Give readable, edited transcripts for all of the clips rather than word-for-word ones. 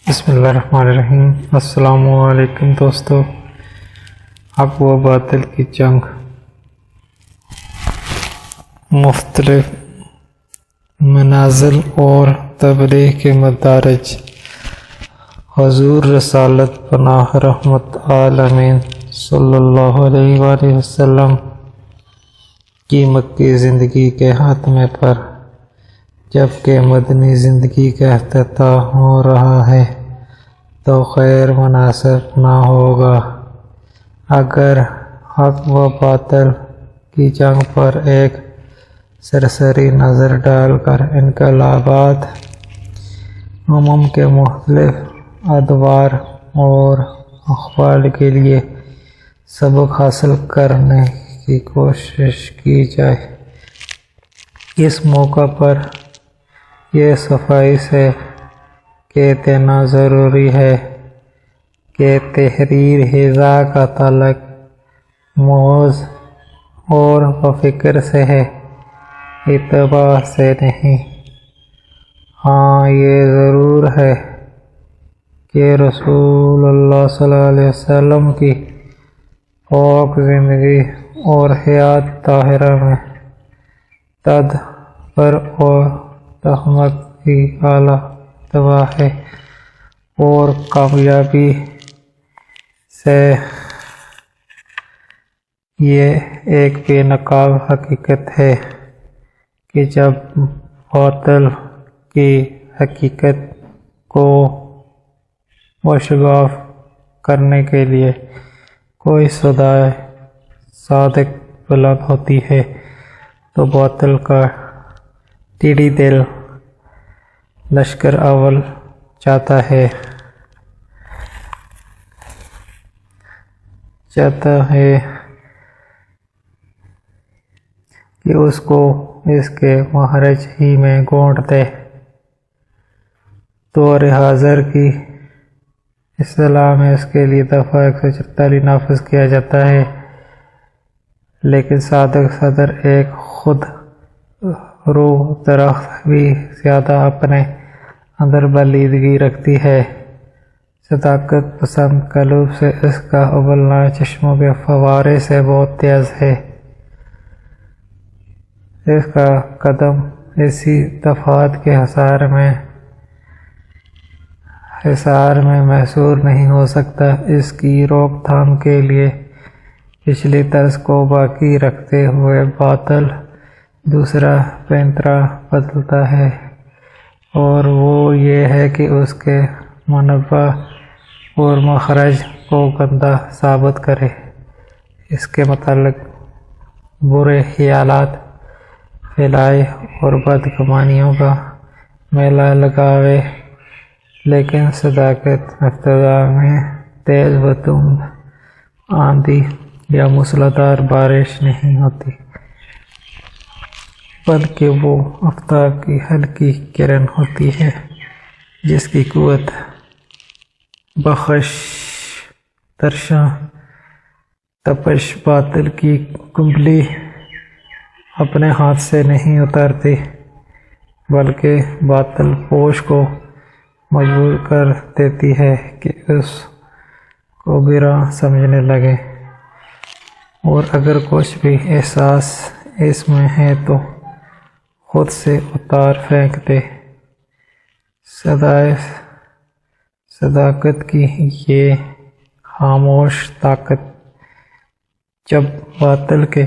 بسم اللہ الرحمن الرحیم۔ السلام علیکم دوستو۔ حق و باطل کی جنگ، مختلف منازل اور تبلیغ کے مدارج۔ حضور رسالت پناہ رحمت عالمین صلی اللہ علیہ وآلہ وسلم کی مکی زندگی کے خاتمے پر جبکہ مدنی زندگی کا افتتاح ہو رہا ہے تو خیر مناسب نہ ہوگا اگر حق و باطل کی جنگ پر ایک سرسری نظر ڈال کر انقلابات امم کے مختلف ادوار اور احوال کے لیے سبق حاصل کرنے کی کوشش کی جائے۔ اس موقع پر یہ صفائی سے کہنا ضروری ہے کہ تحریر حضا کا تعلق محض اور فکر سے ہے، اتباع سے نہیں۔ ہاں یہ ضرور ہے کہ رسول اللہ صلی اللہ علیہ وسلم کی پاک زندگی اور حیات طاہرہ میں تدبر اور تحمق کی اعلیٰ اتباع ہے اور کامیابی سے یہ ایک بے نقاب حقیقت ہے کہ جب باطل کی حقیقت کو مشگاف کرنے کے لیے کوئی صدائے صادق بلند ہوتی ہے تو باطل کا ٹیڑھی دل لشکر اول چاہتا ہے کہ اس کو اس کے مہرج ہی میں گونڈ دے۔ دور حاضر کی اصطلاح میں اس کے لیے دفعہ 144 نافذ کیا جاتا ہے، لیکن صادق صدر ایک خود رو درخت بھی زیادہ اپنے اندر بلیدگی رکھتی ہے۔ صداقت پسند قلوب سے اس کا ابلنا چشموں کے فوارے سے بہت تیز ہے۔ اس کا قدم اسی دفعات کے حصار میں محصور نہیں ہو سکتا۔ اس کی روک تھام کے لیے پچھلی طرز کو باقی رکھتے ہوئے باطل دوسرا پینترا بدلتا ہے، اور وہ یہ ہے کہ اس کے منبع اور مخرج کو گندہ ثابت کرے، اس کے متعلق برے خیالات پھیلائے اور بدگمانیوں کا میلہ لگاوے، لیکن صداقت ابتدا میں تیز بتند آندھی یا موسلادھار بارش نہیں ہوتی، بلکہ وہ آفتاب کی ہلکی کرن ہوتی ہے جس کی قوت بخش ترشاں تپش باطل کی کنبلی اپنے ہاتھ سے نہیں اتارتی، بلکہ باطل پوش کو مجبور کر دیتی ہے کہ اس کو برا سمجھنے لگے، اور اگر کچھ بھی احساس اس میں ہے تو خود سے اتار پھینک دے۔ صداقت کی یہ خاموش طاقت جب باطل کے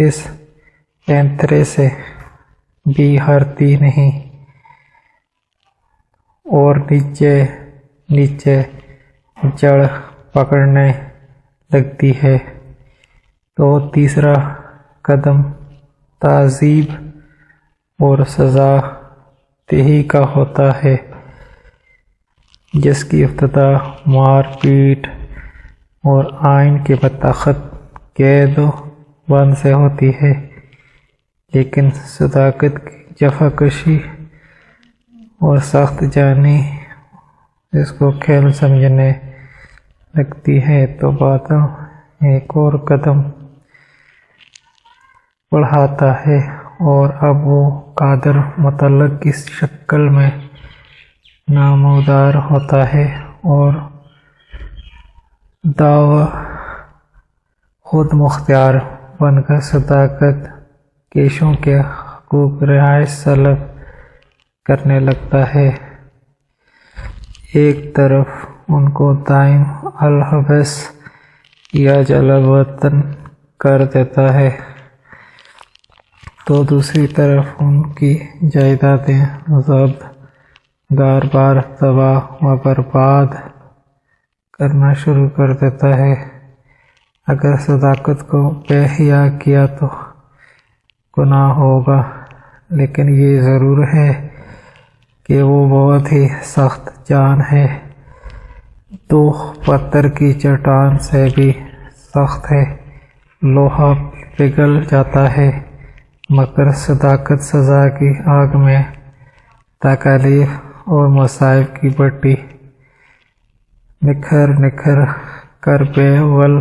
اس پینترے سے بھی ہارتی نہیں اور نیچے نیچے جڑ پکڑنے لگتی ہے تو تیسرا قدم تعذیب اور سزا دہی کا ہوتا ہے، جس کی ابتدا مار پیٹ اور آئین کے ماتحت قید و بند سے ہوتی ہے، لیکن صداقت کی جفا کشی اور سخت جانی اس کو کھیل سمجھنے لگتی ہے تو باطل ایک اور قدم بڑھاتا ہے اور اب وہ قادر مطلق کی شکل میں نمودار ہوتا ہے اور دعوی خود مختار بن کر صداقت کیشوں کے حقوق رعایت طلب کرنے لگتا ہے۔ ایک طرف ان کو دائم الحبس یا جلا وطن کر دیتا ہے تو دوسری طرف ان کی جائیدادیں ضبط بار بار تباہ و برباد کرنا شروع کر دیتا ہے۔ اگر صداقت کو بے حیا کیا تو گناہ ہوگا، لیکن یہ ضرور ہے کہ وہ بہت ہی سخت جان ہے، تو پتھر کی چٹان سے بھی سخت ہے، لوہا پگھل جاتا ہے، مگر صداقت سزا کی آگ میں تکالیف اور مصائب کی بٹی نکھر نکھر کر بے ول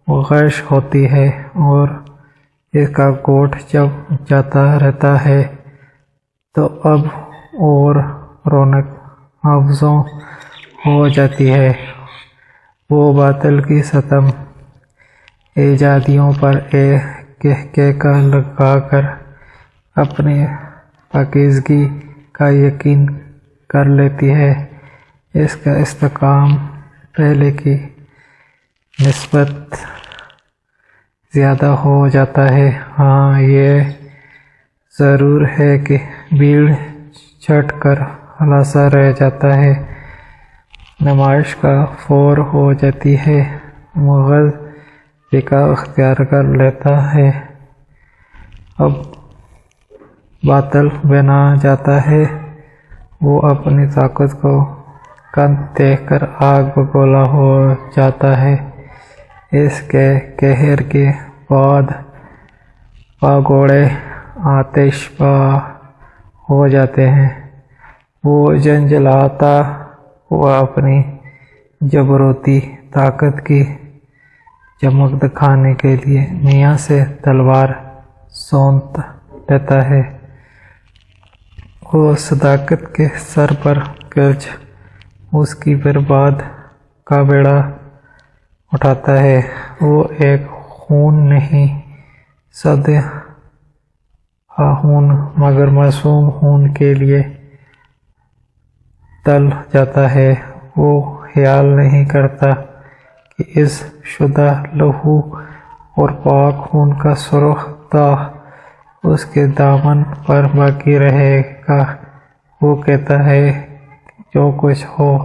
و غش ہوتی ہے، اور اس کا گوٹ جب جاتا رہتا ہے تو اب اور رونق افزوں ہو جاتی ہے۔ وہ باطل کی ستم ایجادیوں پر ایک کہکہ لگا کر اپنی پاکیزگی کا یقین کر لیتی ہے، اس کا استحکام پہلے کی نسبت زیادہ ہو جاتا ہے۔ ہاں، یہ ضرور ہے کہ بھیڑ چھٹ کر ہلاسا رہ جاتا ہے، نمائش کا فور ہو جاتی ہے، مغز فقہ اختیار کر لیتا ہے، اب باطل بنا جاتا ہے، وہ اپنی طاقت کو کم دیکھ کر آگ بگولا ہو جاتا ہے، اس کے قہر کے بعد پاگوڑے آتش پا ہو جاتے ہیں، وہ جنجلاتا ہوا اپنی جبروتی طاقت کی چمک دکھانے کے لیے میاں سے تلوار سونت لیتا ہے، وہ صداقت کے سر پر گرج اس کی برباد کا بیڑا اٹھاتا ہے، وہ ایک خون نہیں صد خون مگر معصوم خون کے لیے تل جاتا ہے، وہ خیال نہیں کرتا کہ اس شدہ لہو اور پاک خون کا سرخ داغ اس کے دامن پر باقی رہے گا، وہ کہتا ہے جو کچھ ہو